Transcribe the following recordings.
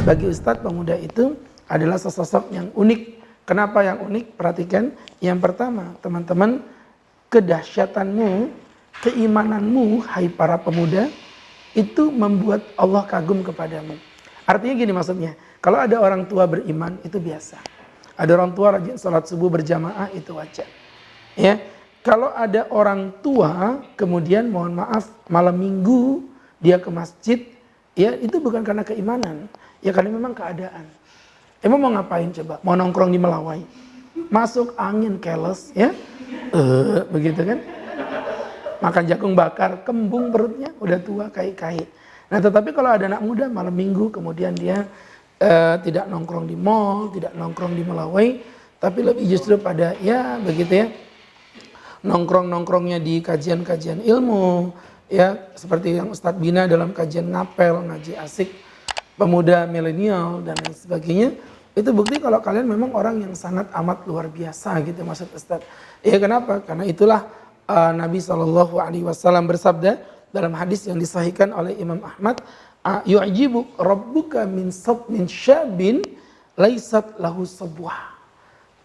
bagi Ustadz pemuda itu adalah sosok yang unik. Kenapa yang unik? Perhatikan. Yang pertama, teman-teman, kedahsyatanmu, keimananmu, hai para pemuda, itu membuat Allah kagum kepadamu. Artinya gini maksudnya, kalau ada orang tua beriman itu biasa. Ada orang tua rajin sholat subuh berjamaah itu wajar. Ya, kalau ada orang tua kemudian mohon maaf malam minggu dia ke masjid, ya itu bukan karena keimanan, ya karena memang keadaan. Emang mau ngapain coba? Mau nongkrong di Melawai? Masuk angin keles, ya? Begitu kan? Makan jagung bakar, kembung perutnya, udah tua, kait-kait. Nah tetapi kalau ada anak muda malam minggu, kemudian dia tidak nongkrong di mall, tidak nongkrong di Melawai, tapi lebih justru pada, ya begitu ya, nongkrongnya di kajian-kajian ilmu, ya seperti yang Ustadz bina dalam kajian ngapel, ngaji asik, pemuda milenial dan lain sebagainya. Itu bukti kalau kalian memang orang yang sangat amat luar biasa gitu maksud Ustadz. Ya kenapa? Karena itulah Nabi SAW bersabda dalam hadis yang disahihkan oleh Imam Ahmad, yu'jibu rabbuka min syabin laisat lahu sabwah.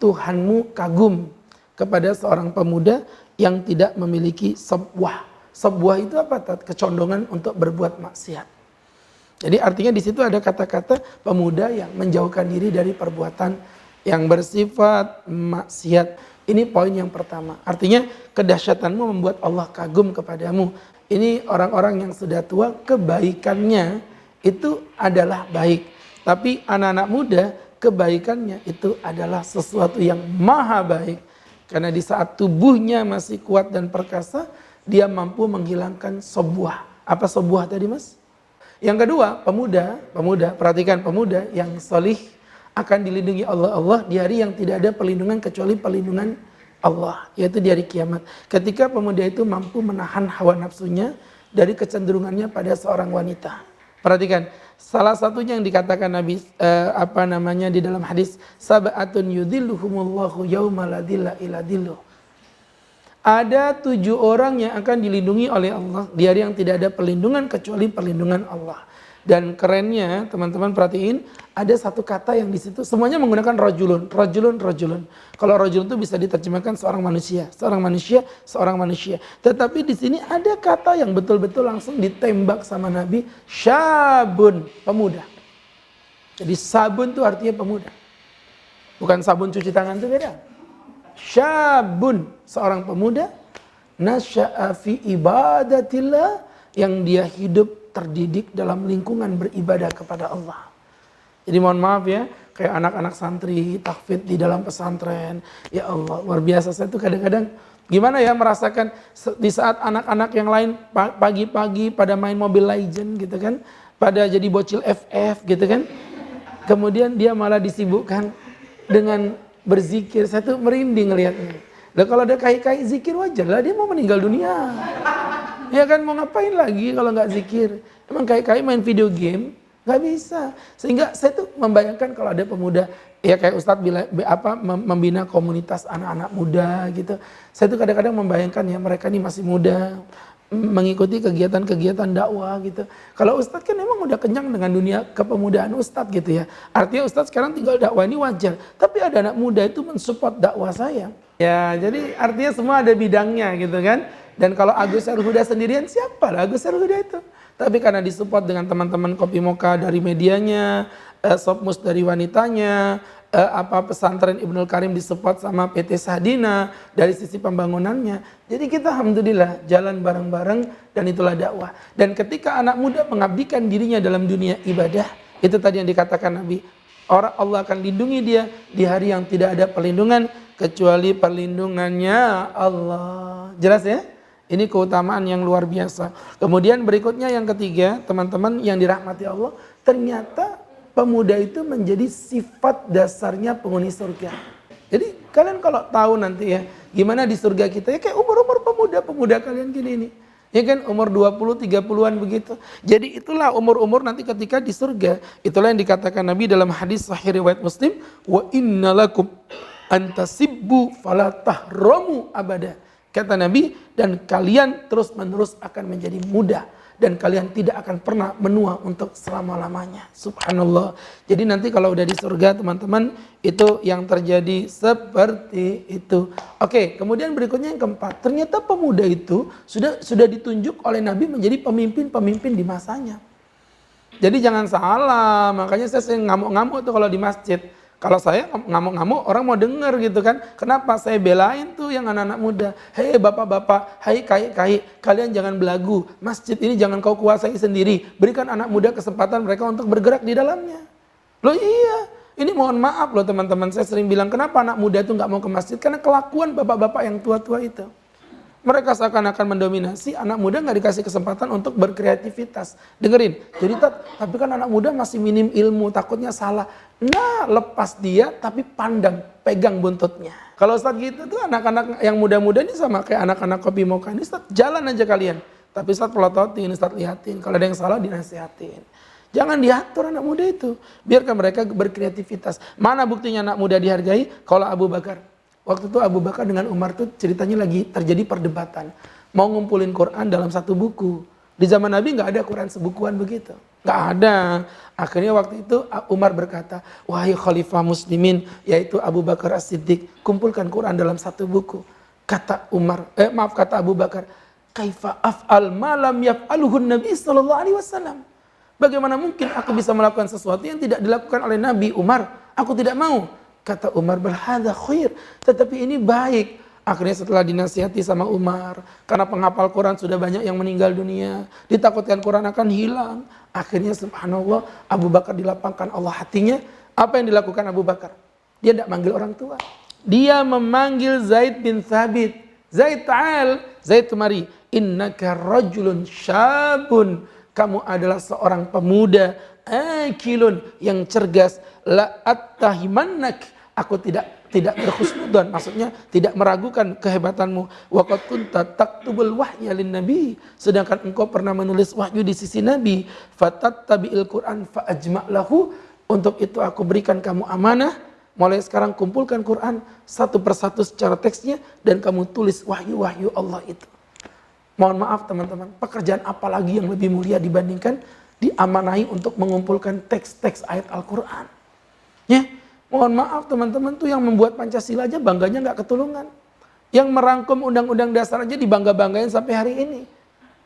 Tuhanmu kagum kepada seorang pemuda yang tidak memiliki sabwah. Sabwah itu apa? Kecondongan untuk berbuat maksiat. Jadi artinya di situ ada kata-kata pemuda yang menjauhkan diri dari perbuatan yang bersifat maksiat. Ini poin yang pertama. Artinya kedahsyatanmu membuat Allah kagum kepadamu. Ini orang-orang yang sudah tua, kebaikannya itu adalah baik. Tapi anak-anak muda, kebaikannya itu adalah sesuatu yang maha baik. Karena di saat tubuhnya masih kuat dan perkasa, dia mampu menghilangkan sebuah. Apa sebuah tadi mas? Yang kedua, pemuda, perhatikan pemuda yang solih akan dilindungi Allah di hari yang tidak ada perlindungan kecuali perlindungan Allah, yaitu di hari kiamat. Ketika pemuda itu mampu menahan hawa nafsunya dari kecenderungannya pada seorang wanita. Perhatikan, salah satunya yang dikatakan Nabi di dalam hadis, sab'atun yudhilluhumullahu yauma la dhilla illa dhilluh. Ada 7 orang yang akan dilindungi oleh Allah di hari yang tidak ada perlindungan kecuali perlindungan Allah. Dan kerennya teman-teman perhatiin, ada satu kata yang di situ semuanya menggunakan rajulun. Kalau rajulun itu bisa diterjemahkan seorang manusia. Tetapi di sini ada kata yang betul-betul langsung ditembak sama Nabi, syabun, pemuda. Jadi sabun itu artinya pemuda. Bukan sabun cuci tangan itu beda. Syabun, seorang pemuda, nasya'a fi ibadatillah, yang dia hidup terdidik dalam lingkungan beribadah kepada Allah. Jadi mohon maaf ya, kayak anak-anak santri, tahfidz di dalam pesantren, ya Allah luar biasa. Saya tuh kadang-kadang gimana ya merasakan di saat anak-anak yang lain pagi-pagi pada main Mobile Legends gitu kan, pada jadi bocil FF gitu kan, kemudian dia malah disibukkan dengan berzikir. Saya tuh merinding ngelihatnya. Lah kalau ada kai-kai zikir wajar lah, dia mau meninggal dunia. Ya kan mau ngapain lagi kalau nggak zikir? Emang kai-kai main video game? Nggak bisa. Sehingga saya tuh membayangkan kalau ada pemuda, ya kayak Ustadz membina komunitas anak-anak muda gitu. Saya tuh kadang-kadang membayangkan ya mereka ini masih muda, mengikuti kegiatan-kegiatan dakwah gitu. Kalau Ustadz kan memang udah kenyang dengan dunia kepemudaan Ustadz gitu ya. Artinya Ustadz sekarang tinggal dakwah ini wajar. Tapi ada anak muda itu mensupport dakwah saya. Ya jadi artinya semua ada bidangnya gitu kan. Dan kalau Agus Herhuda sendirian siapa lah Agus Herhuda itu. Tapi karena disupport dengan teman-teman Kopi Mocha dari medianya, Sopmus dari wanitanya, pesantren Ibnul Karim disupport sama PT Sahdina dari sisi pembangunannya. Jadi kita alhamdulillah jalan bareng-bareng dan itulah dakwah. Dan ketika anak muda mengabdikan dirinya dalam dunia ibadah, itu tadi yang dikatakan Nabi, orang Allah akan lindungi dia di hari yang tidak ada perlindungan kecuali perlindungannya Allah. Jelas ya? Ini keutamaan yang luar biasa. Kemudian berikutnya yang ketiga, teman-teman yang dirahmati Allah, ternyata pemuda itu menjadi sifat dasarnya penghuni surga. Jadi kalian kalau tahu nanti ya, gimana di surga kita, ya kayak umur-umur pemuda kalian gini nih. Ya kan umur 20, 30-an begitu. Jadi itulah umur-umur nanti ketika di surga. Itulah yang dikatakan Nabi dalam hadis sahih riwayat Muslim, wa innalakum antasibbu fala tahramu abada. Kata Nabi, dan kalian terus-menerus akan menjadi muda dan kalian tidak akan pernah menua untuk selama-lamanya. Subhanallah. Jadi nanti kalau udah di surga teman-teman, itu yang terjadi seperti itu. Oke, kemudian berikutnya yang keempat, ternyata pemuda itu sudah ditunjuk oleh Nabi menjadi pemimpin-pemimpin di masanya. Jadi jangan salah, makanya saya sering ngamuk-ngamuk tuh kalau di masjid. Kalau saya ngamuk-ngamuk, orang mau denger gitu kan. Kenapa? Saya belain tuh yang anak-anak muda. Hei bapak-bapak, hai kai-kai, kalian jangan belagu. Masjid ini jangan kau kuasai sendiri. Berikan anak muda kesempatan mereka untuk bergerak di dalamnya. Loh iya, ini mohon maaf loh teman-teman. Saya sering bilang, kenapa anak muda itu nggak mau ke masjid? Karena kelakuan bapak-bapak yang tua-tua itu. Mereka seakan-akan mendominasi, anak muda nggak dikasih kesempatan untuk berkreativitas. Dengerin, jadi tapi kan anak muda masih minim ilmu, takutnya salah. Nah, lepas dia, tapi pandang, pegang buntutnya. Kalau Ustaz gitu tuh anak-anak yang muda-muda ini sama kayak anak-anak kopi mocha ini, Ustaz jalan aja kalian. Tapi Ustaz pelototin, Ustaz liatin, kalau ada yang salah dinasihatin. Jangan diatur anak muda itu, biarkan mereka berkreativitas. Mana buktinya anak muda dihargai? Kalau Abu Bakar. Waktu itu Abu Bakar dengan Umar tuh ceritanya lagi terjadi perdebatan. Mau ngumpulin Quran dalam satu buku. Di zaman Nabi nggak ada Quran sebukuan begitu. Nggak ada. Akhirnya waktu itu Umar berkata, wahai khalifah muslimin, yaitu Abu Bakar As-Siddiq, kumpulkan Quran dalam satu buku. Kata Abu Bakar, kaifa af'al ma lam yaf'aluhu Nabi sallallahu alaihi wasallam. Bagaimana mungkin aku bisa melakukan sesuatu yang tidak dilakukan oleh Nabi Umar? Aku tidak mau. Kata Umar, berhadza khair, tetapi ini baik. Akhirnya setelah dinasihati sama Umar, karena penghafal Quran sudah banyak yang meninggal dunia, ditakutkan Quran akan hilang. Akhirnya subhanallah, Abu Bakar dilapangkan Allah hatinya. Apa yang dilakukan Abu Bakar? Dia tidak manggil orang tua. Dia memanggil Zaid bin Thabit. Zaid ta'al, Zaid kemari. Innaka rajulun syabun. Kamu adalah seorang pemuda akilun yang cerdas. La attahimannak, aku tidak berhusnudzon, maksudnya tidak meragukan kehebatanmu. Wa qad kunta taktubul wahya lin nabi, sedangkan engkau pernah menulis wahyu di sisi Nabi. Fatattabi'il Qur'an fa ajma' lahu, untuk itu aku berikan kamu amanah. Mulai sekarang kumpulkan Quran satu persatu secara teksnya dan kamu tulis wahyu-wahyu Allah itu. Mohon maaf teman-teman, pekerjaan apa lagi yang lebih mulia dibandingkan diamanahi untuk mengumpulkan teks-teks ayat Al-Quran. Ya, mohon maaf teman-teman tuh yang membuat Pancasila aja bangganya nggak ketulungan. Yang merangkum undang-undang dasar aja dibangga-banggain sampai hari ini.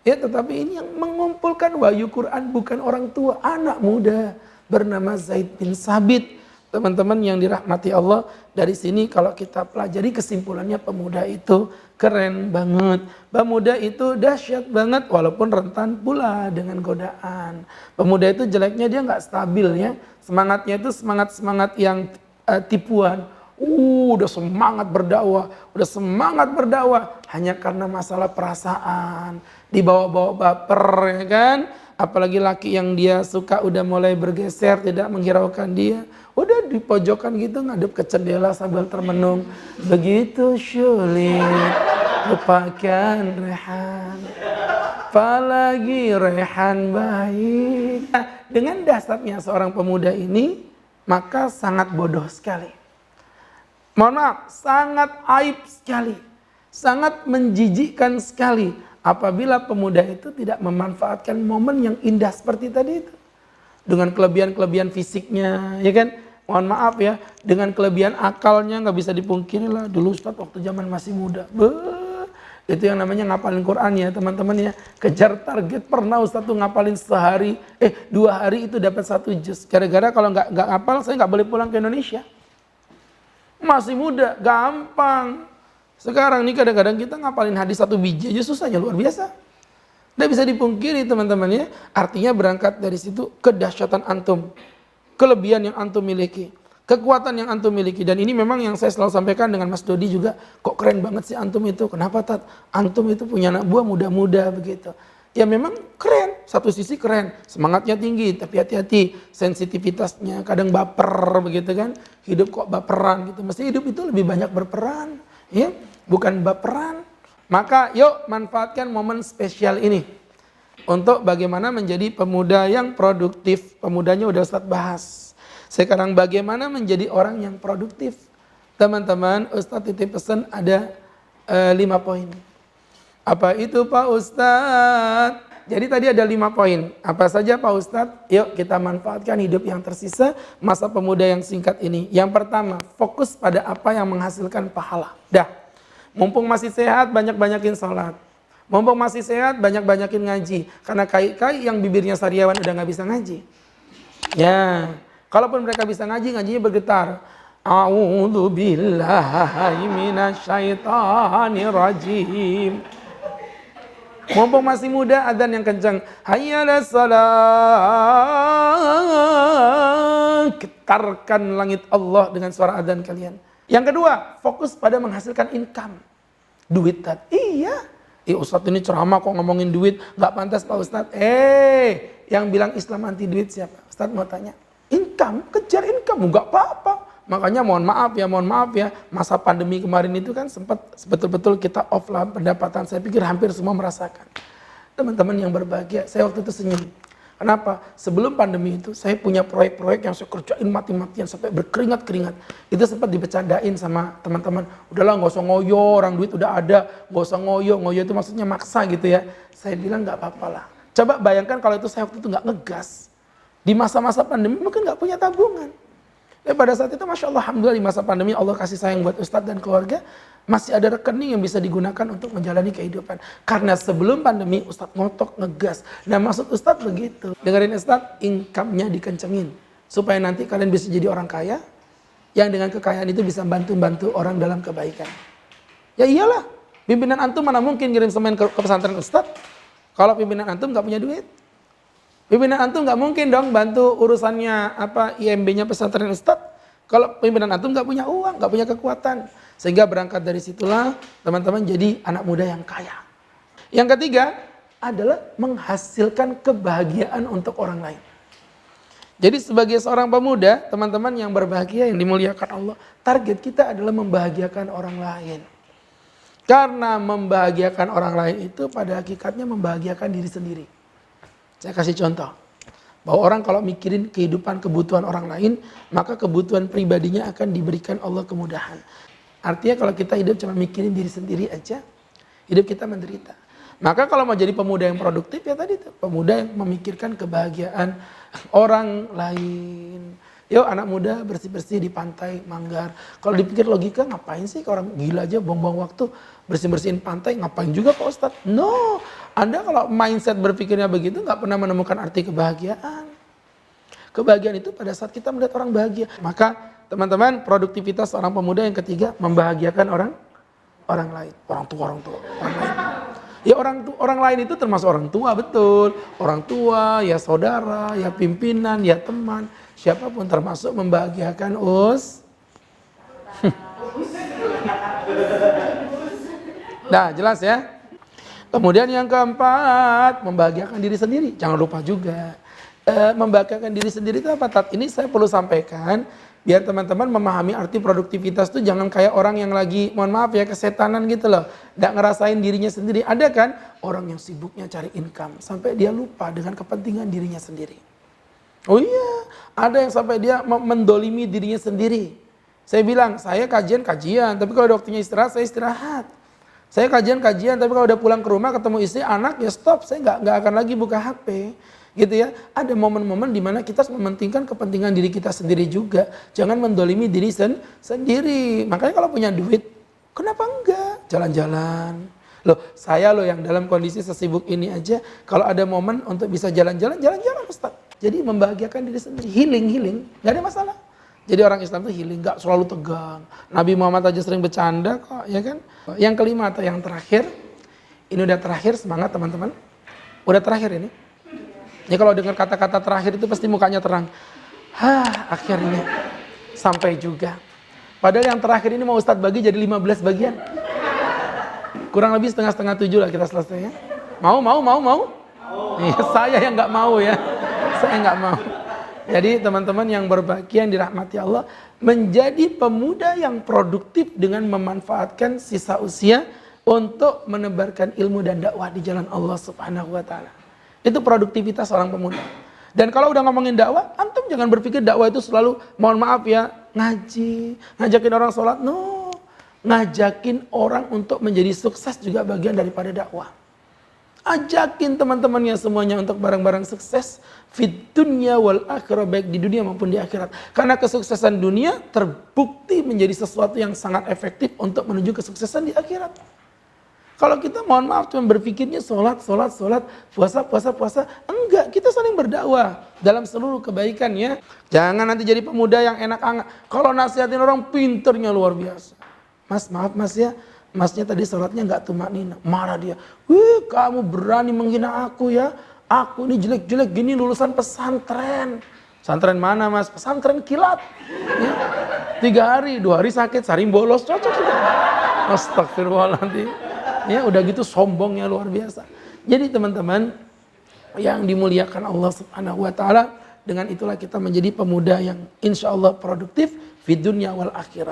Ya, tetapi ini yang mengumpulkan wahyu Quran bukan orang tua, anak muda bernama Zaid bin Sabit. Teman-teman yang dirahmati Allah, dari sini kalau kita pelajari kesimpulannya pemuda itu keren banget. Pemuda itu dahsyat banget walaupun rentan pula dengan godaan. Pemuda itu jeleknya dia nggak stabil ya. Semangatnya itu semangat yang tipuan. Udah semangat berdakwah hanya karena masalah perasaan, dibawa-bawa baper ya kan. Apalagi laki yang dia suka udah mulai bergeser, tidak menghiraukan dia. Udah di pojokan gitu ngadep ke jendela sambil termenung. Begitu sulit lupakan Rehan, apalagi Rehan baik. Nah, dengan dasarnya seorang pemuda ini, maka sangat bodoh sekali. Mohon maaf, sangat aib sekali. Sangat menjijikkan sekali apabila pemuda itu tidak memanfaatkan momen yang indah seperti tadi itu. Dengan kelebihan-kelebihan fisiknya, ya kan? Mohon maaf ya, dengan kelebihan akalnya nggak bisa dipungkiri lah. Dulu Ustaz waktu zaman masih muda, itu yang namanya ngapalin Quran ya teman-teman ya. Kejar target, pernah Ustaz tuh ngapalin sehari, 2 hari itu dapat 1 juz. Gara-gara kalau nggak ngapal saya nggak boleh pulang ke Indonesia. Masih muda, gampang. Sekarang nih kadang-kadang kita ngapalin hadis 1 biji aja susahnya luar biasa. Tidak bisa dipungkiri teman-teman ya. Artinya berangkat dari situ kedahsyatan antum. Kelebihan yang antum miliki. Kekuatan yang antum miliki. Dan ini memang yang saya selalu sampaikan dengan Mas Dodi juga. Kok keren banget sih antum itu. Kenapa Tat? Antum itu punya anak buah muda-muda begitu. Ya memang keren. Satu sisi keren. Semangatnya tinggi. Tapi hati-hati. Sensitivitasnya kadang baper begitu kan. Hidup kok baperan gitu. Mesti hidup itu lebih banyak berperan. Ya, bukan baperan. Maka yuk manfaatkan momen spesial ini untuk bagaimana menjadi pemuda yang produktif. Pemudanya udah Ustadz bahas. Sekarang bagaimana menjadi orang yang produktif. Teman-teman, Ustadz titip pesan ada 5 poin. Apa itu Pak Ustadz? Jadi tadi ada 5 poin. Apa saja Pak Ustadz? Yuk kita manfaatkan hidup yang tersisa masa pemuda yang singkat ini. Yang pertama, fokus pada apa yang menghasilkan pahala. Dah, mumpung masih sehat, banyak-banyakin sholat. Mumpung masih sehat, banyak-banyakin ngaji. Karena kai-kai yang bibirnya sariawan udah nggak bisa ngaji. Ya, kalaupun mereka bisa ngaji, ngajinya bergetar. A'udzu billahi minasyaitonir rajim. Mumpung masih muda, adzan yang kencang. Hayya 'alas salat. Getarkan langit Allah dengan suara adzan kalian. Yang kedua, fokus pada menghasilkan income. Duit tadi. Iya. Ustadz ini ceramah kok ngomongin duit. Gak pantas Pak Ustadz. Yang bilang Islam anti duit siapa? Ustadz mau tanya. Income, kejar income. Gak apa-apa. Makanya mohon maaf ya, masa pandemi kemarin itu kan sempat betul-betul kita off lah pendapatan. Saya pikir hampir semua merasakan. Teman-teman yang berbahagia, saya waktu itu senyum. Kenapa? Sebelum pandemi itu saya punya proyek-proyek yang saya kerjain mati-matian sampai berkeringat-keringat. Itu sempat dibecandain sama teman-teman. Udahlah nggak usah ngoyo, orang duit udah ada, nggak usah ngoyo. Ngoyo itu maksudnya maksa gitu ya. Saya bilang nggak apa-apa lah. Coba bayangkan kalau itu saya waktu itu nggak ngegas. Di masa-masa pandemi mungkin nggak punya tabungan. Pada saat itu Masya Allah, Alhamdulillah di masa pandemi Allah kasih sayang buat Ustadz dan keluarga. Masih ada rekening yang bisa digunakan untuk menjalani kehidupan. Karena sebelum pandemi Ustadz ngotok, ngegas. Nah maksud Ustadz begitu. Dengerin Ustadz, income-nya dikencengin. Supaya nanti kalian bisa jadi orang kaya. Yang dengan kekayaan itu bisa bantu-bantu orang dalam kebaikan. Ya iyalah, pimpinan antum mana mungkin ngirim semen ke pesantren Ustadz. Kalau pimpinan antum gak punya duit. Pimpinan antum nggak mungkin dong bantu urusannya IMB-nya pesantren Ustadz. Kalau pimpinan antum nggak punya uang, nggak punya kekuatan. Sehingga berangkat dari situlah teman-teman jadi anak muda yang kaya. Yang ketiga adalah menghasilkan kebahagiaan untuk orang lain. Jadi sebagai seorang pemuda, teman-teman yang berbahagia, yang dimuliakan Allah, target kita adalah membahagiakan orang lain. Karena membahagiakan orang lain itu pada hakikatnya membahagiakan diri sendiri. Saya kasih contoh, bahwa orang kalau mikirin kehidupan kebutuhan orang lain, maka kebutuhan pribadinya akan diberikan Allah kemudahan. Artinya kalau kita hidup cuma mikirin diri sendiri aja, hidup kita menderita. Maka kalau mau jadi pemuda yang produktif ya tadi tuh, pemuda yang memikirkan kebahagiaan orang lain. Yuk anak muda bersih-bersih di pantai Manggar. Kalau dipikir logika ngapain sih orang gila aja buang-buang waktu bersih-bersihin pantai, ngapain juga Pak Ustadz? No, Anda kalau mindset berpikirnya begitu nggak pernah menemukan arti kebahagiaan. Kebahagiaan itu pada saat kita melihat orang bahagia. Maka teman-teman, produktivitas seorang pemuda yang ketiga membahagiakan orang lain, orang tua. Ya orang lain itu termasuk orang tua, betul. Orang tua, ya saudara, ya pimpinan, ya teman. Siapapun termasuk membahagiakan Nah jelas ya. Kemudian yang keempat, membahagiakan diri sendiri. Jangan lupa juga. Membahagiakan diri sendiri itu apa? Ini saya perlu sampaikan. Biar teman-teman memahami arti produktivitas itu jangan kayak orang yang lagi, mohon maaf ya, kesetanan gitu loh. Nggak ngerasain dirinya sendiri. Ada kan orang yang sibuknya cari income. Sampai dia lupa dengan kepentingan dirinya sendiri. Oh iya, ada yang sampai dia mendolimi dirinya sendiri. Saya bilang, saya kajian, tapi kalau ada waktunya istirahat, saya istirahat. Saya kajian, tapi kalau udah pulang ke rumah ketemu istri, anak, ya stop. Saya nggak akan lagi buka HP. Gitu ya. Ada momen-momen di mana kita harus mementingkan kepentingan diri kita sendiri juga. Jangan mendolimi diri sendiri. Makanya kalau punya duit, kenapa enggak? Jalan-jalan. Loh, saya yang dalam kondisi sesibuk ini aja, kalau ada momen untuk bisa jalan-jalan Ustaz. Jadi membahagiakan diri sendiri, healing, gak ada masalah. Jadi orang Islam itu healing, gak selalu tegang. Nabi Muhammad aja sering bercanda kok, ya kan? Yang kelima atau yang terakhir, ini udah terakhir, semangat teman-teman. Udah terakhir ini. Ya kalau dengar kata-kata terakhir itu pasti mukanya terang. Akhirnya sampai juga. Padahal yang terakhir ini mau Ustadz bagi jadi 15 bagian. Kurang lebih setengah-setengah 7 lah kita selesai ya. Mau? Iya, saya yang nggak mau ya. Saya nggak mau. Jadi teman-teman yang berbahagia, yang dirahmati Allah, menjadi pemuda yang produktif dengan memanfaatkan sisa usia untuk menebarkan ilmu dan dakwah di jalan Allah Subhanahu wa taala. Itu produktivitas seorang pemuda. Dan kalau udah ngomongin dakwah, antum jangan berpikir dakwah itu selalu, mohon maaf ya, ngaji, ngajakin orang sholat. No, ngajakin orang untuk menjadi sukses juga bagian daripada dakwah. Ajakin teman-temannya semuanya untuk bareng-bareng sukses fid dunya wal akhirah, baik di dunia maupun di akhirat. Karena kesuksesan dunia terbukti menjadi sesuatu yang sangat efektif untuk menuju kesuksesan di akhirat. Kalau kita mohon maaf cuma berpikirnya sholat, puasa, enggak, kita saling berdakwah dalam seluruh kebaikan ya. Jangan nanti jadi pemuda yang enak anget. Kalau nasihatin orang pinternya luar biasa. Mas maaf mas ya, masnya tadi sholatnya nggak tumaknina, marah dia. Wih, kamu berani menghina aku ya? Aku ini jelek-jelek gini lulusan pesantren. Pesantren mana mas? Pesantren kilat. Ya. 3 hari, 2 hari sakit, sehari bolos, cocok sudah. Astagfirullahaladzim. Ya udah gitu sombongnya luar biasa. Jadi teman-teman yang dimuliakan Allah Subhanahu wa taala, dengan itulah kita menjadi pemuda yang insya Allah produktif di dunia wal akhirah.